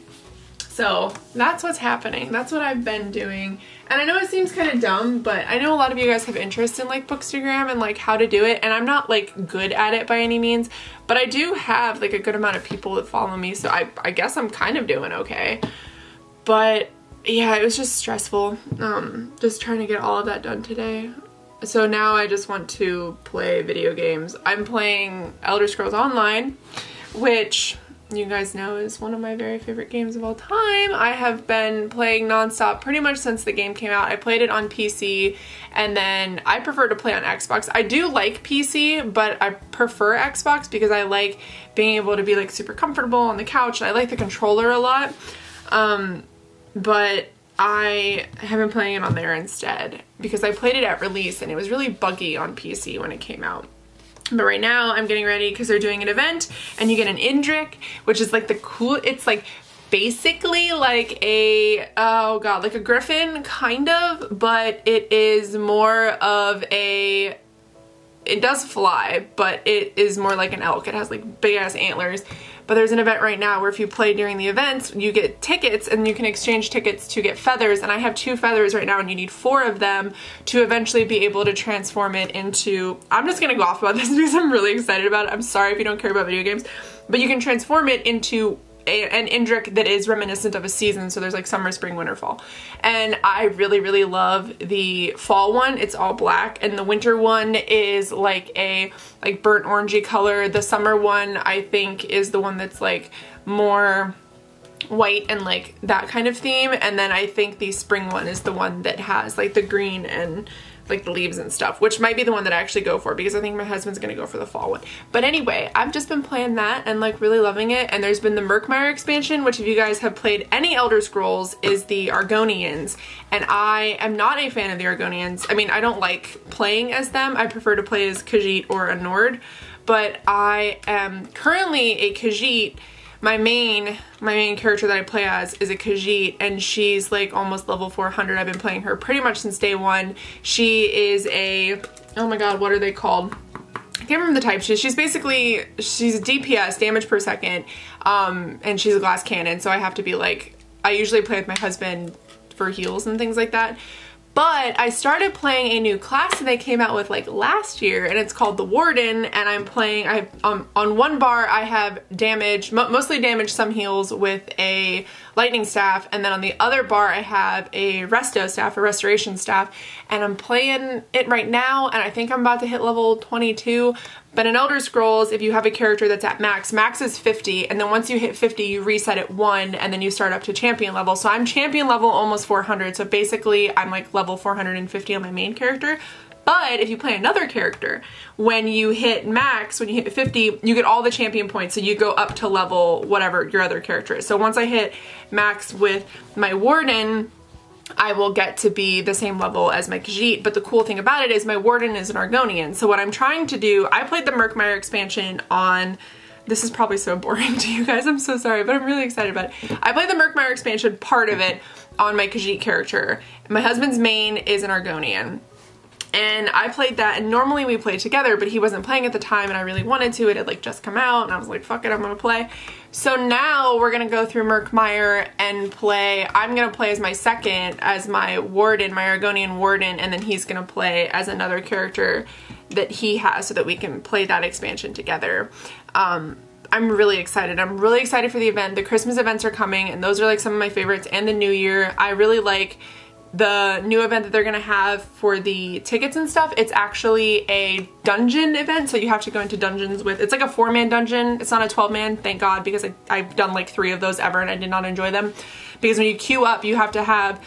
So that's what's happening. That's what I've been doing. And I know it seems kind of dumb, but I know a lot of you guys have interest in like Bookstagram and like how to do it. And I'm not like good at it by any means, but I do have like a good amount of people that follow me. So I guess I'm kind of doing okay. But yeah, it was just stressful. Just trying to get all of that done today. So now I just want to play video games. I'm playing Elder Scrolls Online, which you guys know is one of my very favorite games of all time. I have been playing nonstop pretty much since the game came out. I played it on PC, and then I prefer to play on Xbox. I do like PC, but I prefer Xbox because I like being able to be like super comfortable on the couch. I like the controller a lot, but I have been playing it on there instead because I played it at release and it was really buggy on PC when it came out. But right now I'm getting ready because they're doing an event and you get an Indrik, which is like the cool, it's like basically like a, oh god, like a griffin kind of, but it is more of a, it does fly, but it is more like an elk. It has like big ass antlers. But there's an event right now where if you play during the event, you get tickets and you can exchange tickets to get feathers. And I have 2 feathers right now and you need 4 of them to eventually be able to transform it into, I'm just gonna go off about this because I'm really excited about it. I'm sorry if you don't care about video games, but you can transform it into an Indrik that is reminiscent of a season. So there's like summer, spring, winter, fall. And I really, really love the fall one. It's all black, and the winter one is like a burnt orangey color. The summer one I think is the one that's like more white and like that kind of theme. And then I think the spring one is the one that has like the green and like the leaves and stuff, which might be the one that I actually go for because I think my husband's gonna go for the fall one. But anyway, I've just been playing that and like really loving it. And there's been the Murkmire expansion, which if you guys have played any Elder Scrolls is the Argonians. And I am not a fan of the Argonians. I mean, I don't like playing as them. I prefer to play as Khajiit or a Nord, but I am currently a Khajiit. My main character that I play as is a Khajiit, and she's like almost level 400. I've been playing her pretty much since day one. She is a, oh my god, what are they called? I can't remember the type. She's basically, she's DPS, damage per second, and she's a glass cannon, so I have to be like, I usually play with my husband for heals and things like that. But I started playing a new class that they came out with like last year, and it's called the Warden, and I'm playing, on one bar I have damage, mostly damage, some heals with a lightning staff, and then on the other bar I have a resto staff, a restoration staff, and I'm playing it right now, and I think I'm about to hit level 22. But in Elder Scrolls, if you have a character that's at max is 50, and then once you hit 50, you reset at 1, and then you start up to champion level. So I'm champion level almost 400, so basically I'm like level 450 on my main character. But if you play another character, when you hit max, when you hit 50, you get all the champion points, so you go up to level whatever your other character is. So once I hit max with my Warden, I will get to be the same level as my Khajiit, but the cool thing about it is my Warden is an Argonian. So what I'm trying to do, I played the Murkmire expansion on, this is probably so boring to you guys, I'm so sorry, but I'm really excited about it. I played the Murkmire expansion, part of it, on my Khajiit character. My husband's main is an Argonian. And I played that, and normally we play together, but he wasn't playing at the time and I really wanted to. It had like just come out and I was like, fuck it, I'm gonna play. So now we're gonna go through Murkmire and play, I'm gonna play as my second, as my Warden, my Argonian Warden, and then he's gonna play as another character that he has so that we can play that expansion together. I'm really excited. I'm really excited for the event. The Christmas events are coming, and those are like some of my favorites, and the New Year. I really like the new event that they're gonna have for the tickets and stuff. It's actually a dungeon event, so you have to go into dungeons with, it's like a 4-man dungeon. It's not a 12-man, thank God, because I've done like 3 of those ever and I did not enjoy them. Because when you queue up, you have to have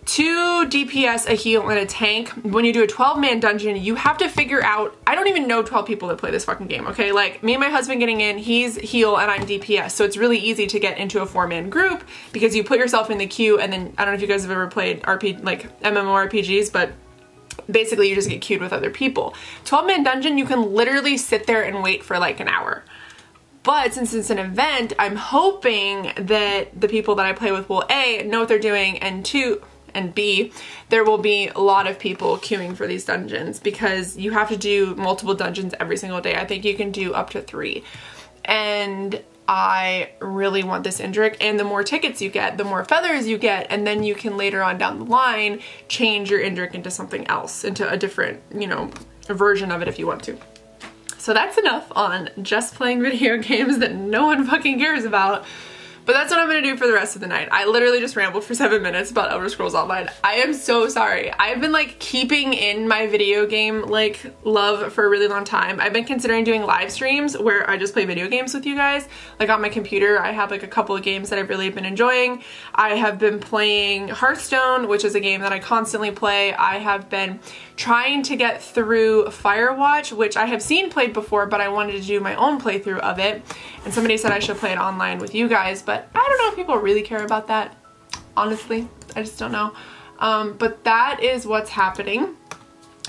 2 DPS, a heal, and a tank. When you do a 12-man dungeon, you have to figure out, I don't even know 12 people that play this fucking game, okay? Like, me and my husband getting in, he's heal and I'm DPS, so it's really easy to get into a 4-man group because you put yourself in the queue, and then, I don't know if you guys have ever played MMORPGs, but basically you just get queued with other people. 12-man dungeon, you can literally sit there and wait for like an hour. But since it's an event, I'm hoping that the people that I play with will A, know what they're doing, and B, there will be a lot of people queuing for these dungeons because you have to do multiple dungeons every single day. I think you can do up to 3. And I really want this Indrik, and the more tickets you get, the more feathers you get, and then you can later on down the line change your Indrik into something else, into a different, you know, version of it if you want to. So that's enough on just playing video games that no one fucking cares about. But that's what I'm gonna do for the rest of the night. I literally just rambled for 7 minutes about Elder Scrolls Online. I am so sorry. I've been like keeping in my video game like love for a really long time. I've been considering doing live streams where I just play video games with you guys. Like on my computer, I have like a couple of games that I've really been enjoying. I have been playing Hearthstone, which is a game that I constantly play. I have been trying to get through Firewatch, which I have seen played before, but I wanted to do my own playthrough of it. And somebody said I should play it online with you guys, but I don't know if people really care about that. Honestly, I just don't know. But that is what's happening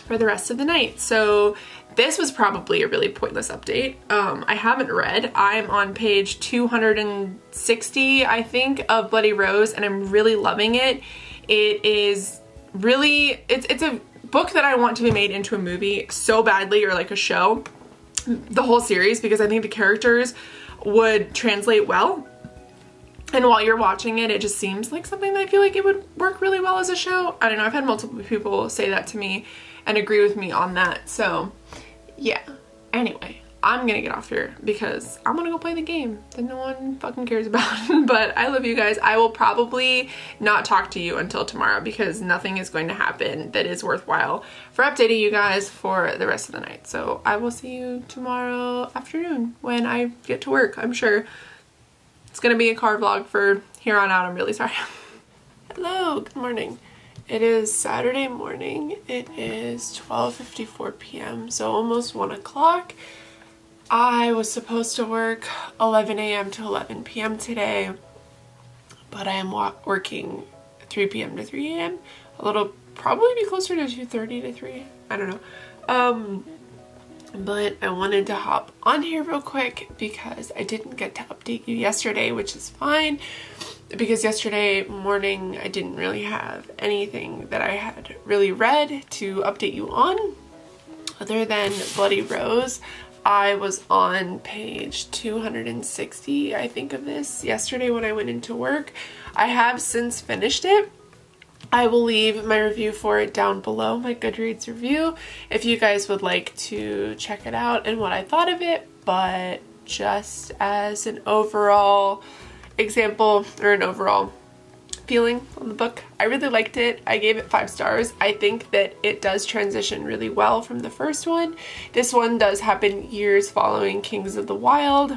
for the rest of the night. So this was probably a really pointless update. I haven't read. I'm on page 260, I think, of Bloody Rose, and I'm really loving it. It is really, it's a book that I want to be made into a movie so badly, or like a show, the whole series, because I think the characters would translate well. And while you're watching it, it just seems like something that I feel like it would work really well as a show. I don't know, I've had multiple people say that to me and agree with me on that. So yeah, anyway, I'm gonna get off here because I'm gonna go play the game that no one fucking cares about. But I love you guys. I will probably not talk to you until tomorrow because nothing is going to happen that is worthwhile for updating you guys for the rest of the night. So I will see you tomorrow afternoon when I get to work. I'm sure it's gonna be a car vlog for here on out. I'm really sorry. Hello, good morning. It is Saturday morning. It is 12:54 p.m. so almost 1 o'clock. I was supposed to work 11 a.m. to 11 p.m. today, but I am working 3 p.m. to 3 a.m. It'll probably be closer to 2:30 to 3. I don't know. But I wanted to hop on here real quick because I didn't get to update you yesterday, which is fine because yesterday morning I didn't really have anything that I had really read to update you on other than Bloody Rose. I was on page 260, I think, of this yesterday when I went into work. I have since finished it. I will leave my review for it down below, my Goodreads review, if you guys would like to check it out and what I thought of it. But just as an overall example, or an overall feeling on the book, I really liked it. I gave it 5 stars. I think that it does transition really well from the first one. This one does happen years following Kings of the Wild.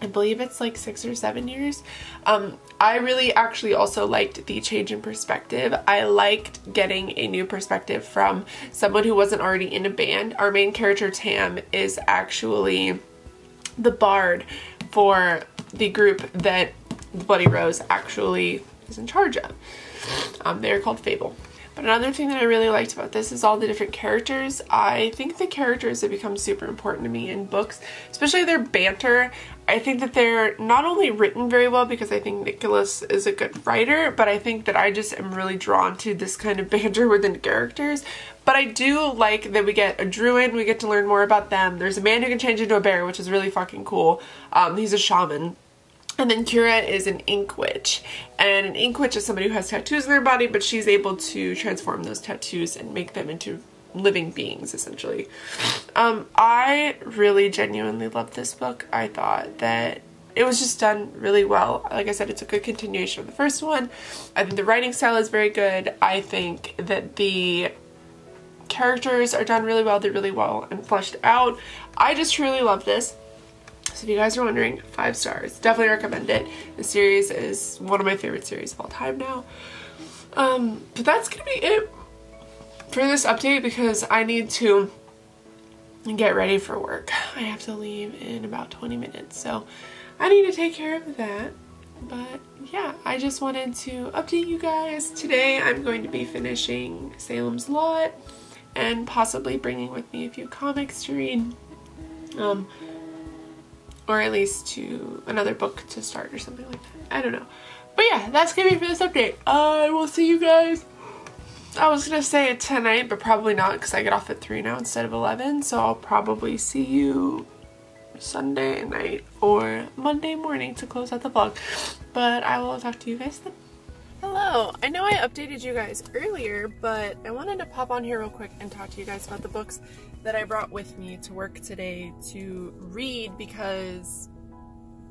I believe it's like 6 or 7 years. I really actually also liked the change in perspective. I liked getting a new perspective from someone who wasn't already in a band. Our main character, Tam, is actually the bard for the group that Bloody Rose actually is in charge of. They're called Fable. But another thing that I really liked about this is all the different characters. I think the characters have become super important to me in books, especially their banter. I think that they're not only written very well because I think Nicholas is a good writer, but I think that I just am really drawn to this kind of banter within characters. But I do like that we get a druid, we get to learn more about them. There's a man who can change into a bear, which is really fucking cool. He's a shaman. And then Kira is an ink witch, and an ink witch is somebody who has tattoos on their body, but she's able to transform those tattoos and make them into living beings, essentially. I really genuinely loved this book. I thought that it was just done really well. Like I said, it's a good continuation of the first one. I think the writing style is very good. I think that the characters are done really well. They're really well and fleshed out. I just truly love this. So if you guys are wondering, 5 stars. Definitely recommend it. The series is one of my favorite series of all time now. But that's gonna be it for this update because I need to get ready for work. I have to leave in about 20 minutes, so I need to take care of that. But yeah, I just wanted to update you guys. Today I'm going to be finishing Salems Lot and possibly bringing with me a few comics to read. Or at least to another book to start or something like that. I don't know. But yeah, that's gonna be for this update. I will see you guys. I was gonna say tonight, but probably not because I get off at 3 now instead of 11. So I'll probably see you Sunday night or Monday morning to close out the vlog. But I will talk to you guys then. Hello, I know I updated you guys earlier, but I wanted to pop on here real quick and talk to you guys about the books that I brought with me to work today to read because,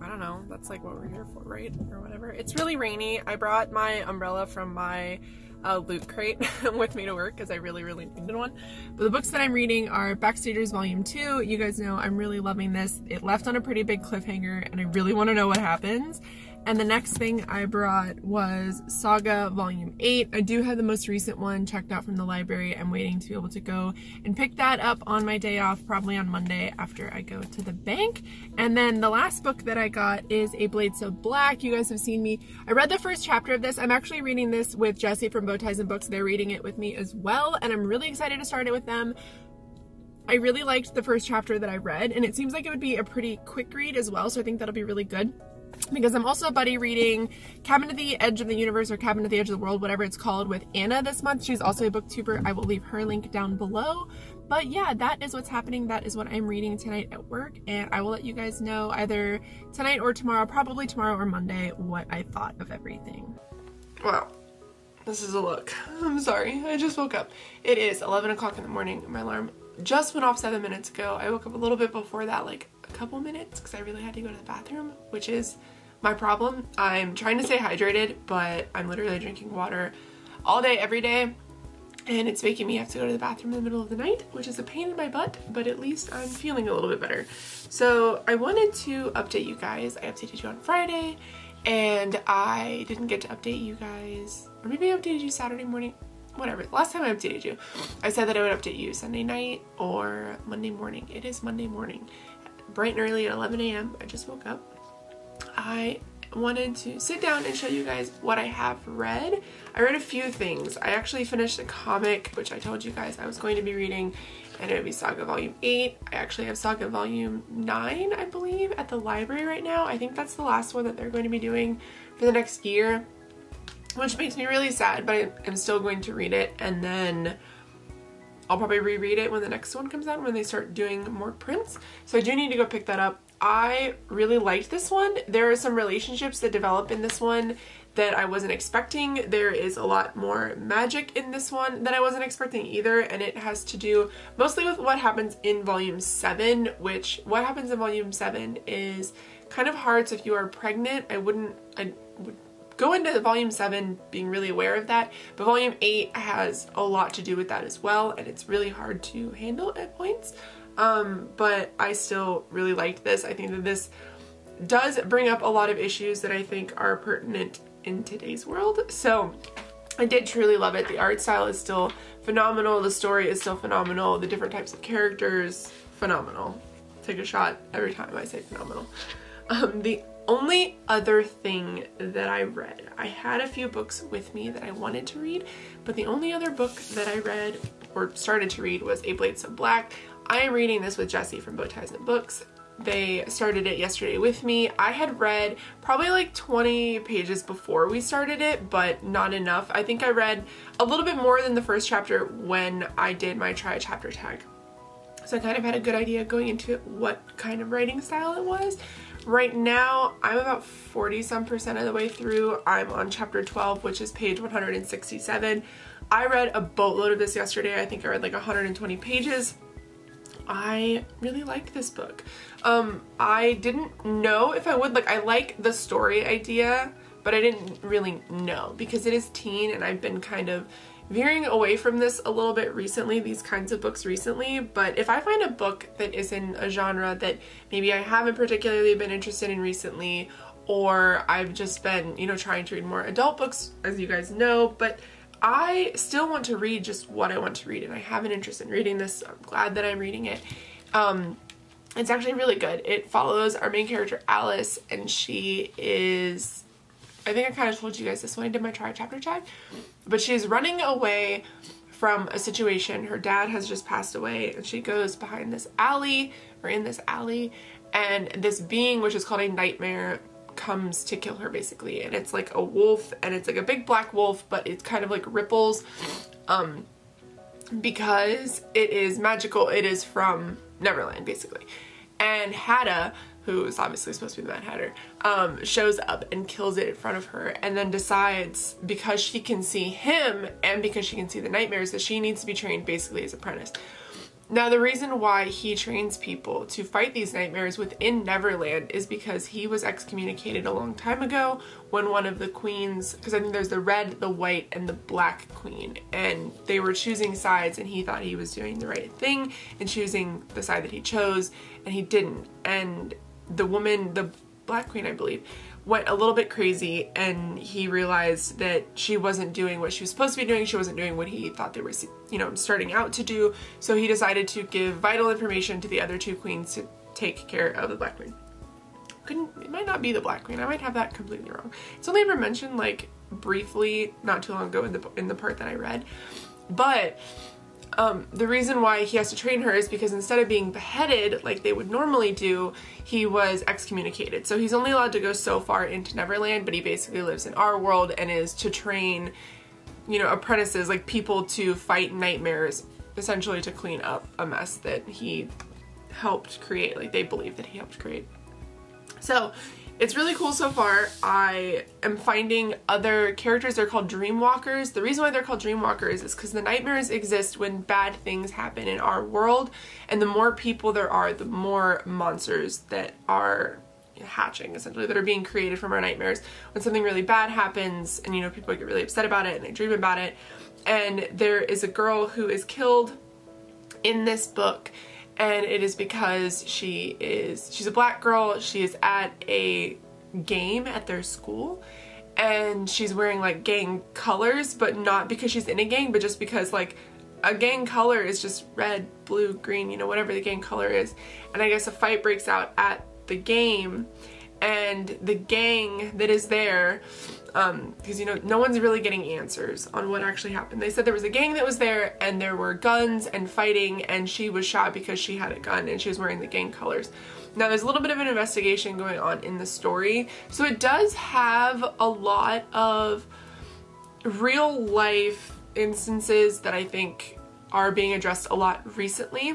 I don't know, that's like what we're here for, right? Or whatever. It's really rainy. I brought my umbrella from my loot crate with me to work because I really needed one. But the books that I'm reading are Backstagers Volume 2. You guys know I'm really loving this. It left on a pretty big cliffhanger and I really want to know what happens. And the next thing I brought was Saga Volume 8. I do have the most recent one checked out from the library. I'm waiting to be able to go and pick that up on my day off, probably on Monday after I go to the bank. And then the last book that I got is A Blade So Black. You guys have seen me. I read the first chapter of this. I'm actually reading this with Jesse from Bowties and Books. They're reading it with me as well, and I'm really excited to start it with them. I really liked the first chapter that I read, and it seems like it would be a pretty quick read as well, so I think that'll be really good. Because I'm also buddy reading Cabin to the Edge of the Universe or Cabin to the Edge of the World, whatever it's called, with Anna this month. She's also a booktuber. I will leave her link down below. But yeah, that is what's happening. That is what I'm reading tonight at work, and I will let you guys know either tonight or tomorrow, probably tomorrow or Monday, what I thought of everything. Wow, this is a look. I'm sorry, I just woke up. It is 11 o'clock in the morning. My alarm just went off 7 minutes ago. I woke up a little bit before that, like a couple minutes, because I really had to go to the bathroom, which is my problem. I'm trying to stay hydrated, but I'm literally drinking water all day, every day, and it's making me have to go to the bathroom in the middle of the night, which is a pain in my butt, but at least I'm feeling a little bit better. So I wanted to update you guys. I updated you on Friday, and I didn't get to update you guys, or maybe I updated you Saturday morning, whatever. Last time I updated you, I said that I would update you Sunday night or Monday morning. It is Monday morning, bright and early at 11 a.m. I just woke up. I wanted to sit down and show you guys what I have read. I read a few things. I actually finished a comic, which I told you guys I was going to be reading, and it would be Saga Volume 8. I actually have Saga Volume 9, I believe, at the library right now. I think that's the last one that they're going to be doing for the next year, which makes me really sad, but I'm still going to read it, and then I'll probably reread it when the next one comes out, when they start doing more prints. So I do need to go pick that up. I really liked this one. There are some relationships that develop in this one that I wasn't expecting. There is a lot more magic in this one that I wasn't expecting either, and it has to do mostly with what happens in Volume 7, which what happens in Volume 7 is kind of hard. So if you are pregnant, I would go into Volume 7 being really aware of that, but Volume 8 has a lot to do with that as well, and it's really hard to handle at points. But I still really liked this. I think that this does bring up a lot of issues that I think are pertinent in today's world. So I did truly love it. The art style is still phenomenal. The story is still phenomenal. The different types of characters, phenomenal. Take a shot every time I say phenomenal. The only other thing that I read, I had a few books with me that I wanted to read, but the only other book that I read or started to read was A Blade So Black. I am reading this with Jesse from Bowties and Books. They started it yesterday with me. I had read probably like 20 pages before we started it, but not enough. I think I read a little bit more than the first chapter when I did my try a chapter tag. So I kind of had a good idea going into it what kind of writing style it was. Right now, I'm about 40% of the way through. I'm on chapter 12, which is page 167. I read a boatload of this yesterday. I think I read like 120 pages. I really liked this book. I didn't know if I would. Like, I like the story idea, but I didn't really know because it is teen and I've been kind of veering away from this a little bit recently, these kinds of books recently. But if I find a book that is in a genre that maybe I haven't particularly been interested in recently, or I've just been, you know, trying to read more adult books, as you guys know, but I still want to read just what I want to read, and I have an interest in reading this, so I'm glad that I'm reading it. It's actually really good. It follows our main character, Alice, and she is, I think I kind of told you guys this when I did my chapter chat, but she's running away from a situation. Her dad has just passed away, and she goes behind this alley, or in this alley, and this being, which is called a nightmare, comes to kill her basically. And it's like a wolf, and it's like a big black wolf, but it's kind of like ripples because it is magical. It is from Neverland basically. And Hatta, who is obviously supposed to be the Mad Hatter, shows up and kills it in front of her, and then decides, because she can see him and because she can see the nightmares, that she needs to be trained basically as an apprentice. Now, the reason why he trains people to fight these nightmares within Neverland is because he was excommunicated a long time ago when one of the queens, because I think there's the red, the white, and the black queen, and they were choosing sides, and he thought he was doing the right thing and choosing the side that he chose, and he didn't. And the woman, the black queen, I believe, went a little bit crazy, and he realized that she wasn't doing what she was supposed to be doing. She wasn't doing what he thought they were, you know, starting out to do. So he decided to give vital information to the other two queens to take care of the black queen. It might not be the black queen. I might have that completely wrong. It's only ever mentioned like briefly not too long ago in the part that I read. But the reason why he has to train her is because instead of being beheaded like they would normally do, he was excommunicated. So he's only allowed to go so far into Neverland, but he basically lives in our world and is to train, you know, apprentices, like people to fight nightmares, essentially to clean up a mess that he helped create, like they believe that he helped create. So it's really cool so far. I am finding other characters. They're called Dreamwalkers. The reason why they're called Dreamwalkers is because the nightmares exist when bad things happen in our world, and the more people there are, the more monsters that are hatching, essentially, that are being created from our nightmares. When something really bad happens and, you know, people get really upset about it and they dream about it, and there is a girl who is killed in this book, and it is because she's a black girl. She is at a game at their school, and she's wearing like gang colors, but not because she's in a gang, but just because like a gang color is just red, blue, green, you know, whatever the gang color is. And I guess a fight breaks out at the game, and the gang that is there, because, you know, no one's really getting answers on what actually happened. They said there was a gang that was there, and there were guns and fighting, and she was shot because she had a gun and she was wearing the gang colors. Now, there's a little bit of an investigation going on in the story, so it does have a lot of real life instances that I think are being addressed a lot recently,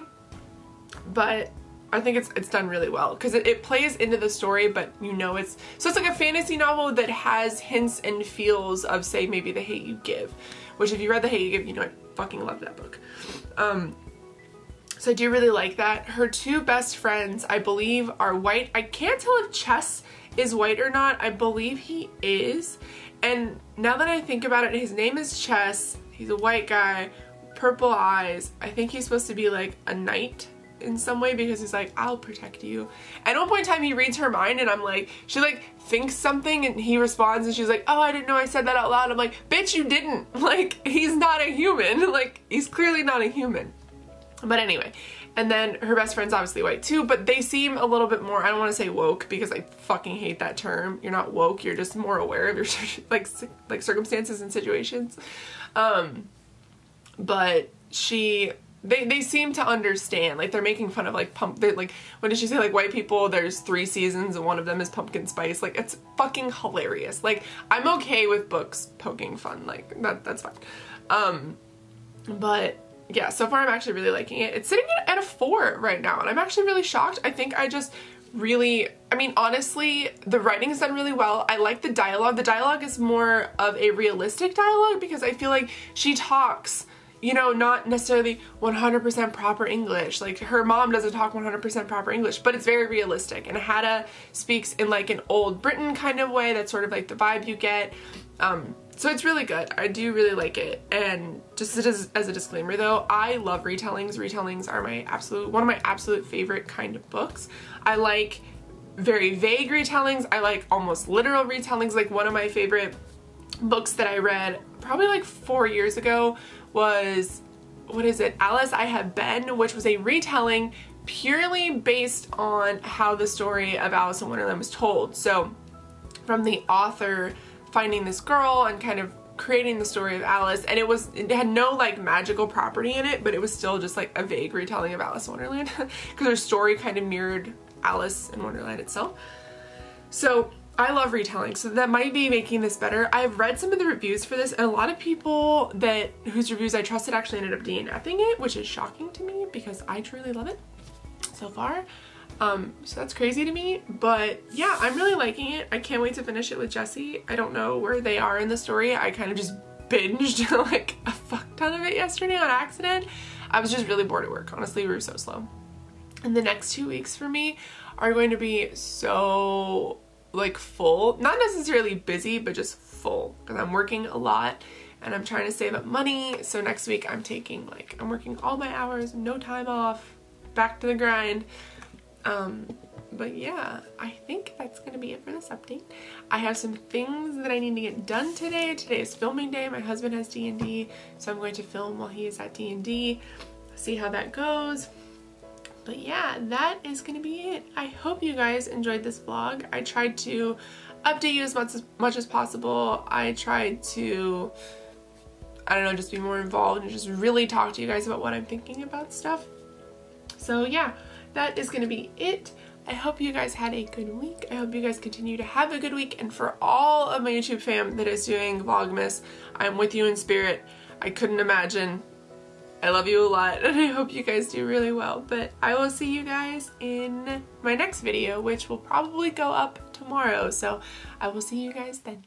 but I think it's done really well because it plays into the story, but you know, it's like a fantasy novel that has hints and feels of, say, maybe The Hate You Give, which if you read The Hate You Give, you know I fucking love that book. So I do really like that. Her two best friends, I believe, are white. I can't tell if Chess is white or not. I believe he is. And now that I think about it, his name is Chess. He's a white guy, purple eyes. I think he's supposed to be like a knight in some way because he's like, I'll protect you. At one point in time he reads her mind, and I'm like, she like thinks something and he responds and she's like, oh, I didn't know I said that out loud. I'm like, bitch, you didn't. Like, he's not a human. Like, he's clearly not a human. But anyway, and then her best friend's obviously white too, but they seem a little bit more, I don't want to say woke because I fucking hate that term. You're not woke, you're just more aware of your like circumstances and situations. But they seem to understand, like they're making fun of like like, what did she say, like white people, there's 3 seasons and one of them is pumpkin spice. Like, it's fucking hilarious. Like, I'm okay with books poking fun, like that's fine. But yeah, so far I'm actually really liking it. It's sitting at a 4 right now, and I'm actually really shocked. I think I just really, I mean, honestly, the writing is done really well. I like the dialogue. The dialogue is more of a realistic dialogue because I feel like she talks, you know, not necessarily 100% proper English. Like, her mom doesn't talk 100% proper English, but it's very realistic. And Hannah speaks in like an old Britain kind of way. That's sort of like the vibe you get. So it's really good. I do really like it. And just as a disclaimer though, I love retellings. Retellings are one of my absolute favorite kind of books. I like very vague retellings. I like almost literal retellings. Like, one of my favorite books that I read probably like 4 years ago was, what is it? Alice, I Have Been, which was a retelling purely based on how the story of Alice in Wonderland was told. So from the author finding this girl and kind of creating the story of Alice, and it had no like magical property in it, but it was still just like a vague retelling of Alice in Wonderland because her story kind of mirrored Alice in Wonderland itself. So I love retelling, so that might be making this better. I've read some of the reviews for this, and a lot of people whose reviews I trusted actually ended up DNFing it, which is shocking to me because I truly love it so far. So that's crazy to me, but yeah, I'm really liking it. I can't wait to finish it with Jessie. I don't know where they are in the story. I kind of just binged like a fuck ton of it yesterday on accident. I was just really bored at work. Honestly, we were so slow. And the next 2 weeks for me are going to be so like full, not necessarily busy, but just full because I'm working a lot and I'm trying to save up money. So next week I'm working all my hours, no time off, back to the grind. But yeah, I think that's gonna be it for this update. I have some things that I need to get done today. Today is filming day. My husband has D&D, so I'm going to film while he is at D&D, see how that goes. But yeah, that is gonna be it. I hope you guys enjoyed this vlog. I tried to update you as much as possible. I tried to, I don't know, just be more involved and just really talk to you guys about what I'm thinking about stuff. So yeah, that is gonna be it. I hope you guys had a good week. I hope you guys continue to have a good week. And for all of my YouTube fam that is doing Vlogmas, I'm with you in spirit. I couldn't imagine. I love you a lot and I hope you guys do really well. But I will see you guys in my next video, which will probably go up tomorrow. So I will see you guys then.